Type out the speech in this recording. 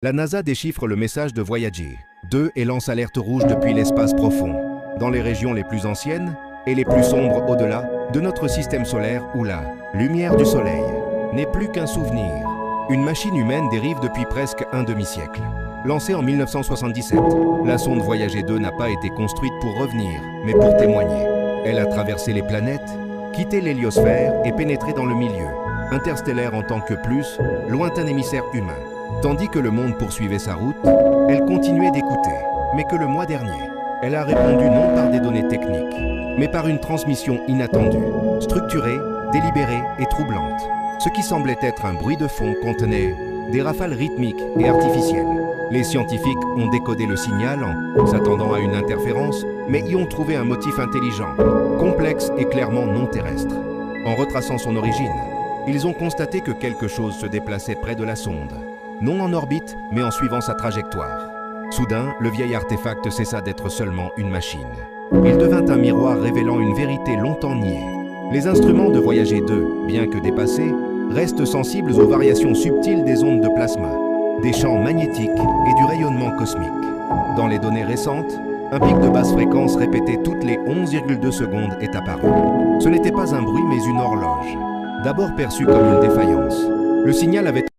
La NASA déchiffre le message de Voyager 2 et lance alerte rouge depuis l'espace profond, dans les régions les plus anciennes et les plus sombres au-delà de notre système solaire où la lumière du Soleil n'est plus qu'un souvenir. Une machine humaine dérive depuis presque un demi-siècle. Lancée en 1977, la sonde Voyager 2 n'a pas été construite pour revenir, mais pour témoigner. Elle a traversé les planètes, quitté l'héliosphère et pénétré dans le milieu interstellaire en tant que plus lointain émissaire humain. Tandis que le monde poursuivait sa route, elle continuait d'écouter. Mais que le mois dernier, elle a répondu non par des données techniques, mais par une transmission inattendue, structurée, délibérée et troublante. Ce qui semblait être un bruit de fond contenait des rafales rythmiques et artificielles. Les scientifiques ont décodé le signal en s'attendant à une interférence, mais y ont trouvé un motif intelligent, complexe et clairement non terrestre. En retraçant son origine, ils ont constaté que quelque chose se déplaçait près de la sonde. Non en orbite, mais en suivant sa trajectoire. Soudain, le vieil artefact cessa d'être seulement une machine. Il devint un miroir révélant une vérité longtemps niée. Les instruments de Voyager 2, bien que dépassés, restent sensibles aux variations subtiles des ondes de plasma, des champs magnétiques et du rayonnement cosmique. Dans les données récentes, un pic de basse fréquence répété toutes les 11,2 secondes est apparu. Ce n'était pas un bruit mais une horloge, d'abord perçue comme une défaillance. Le signal avait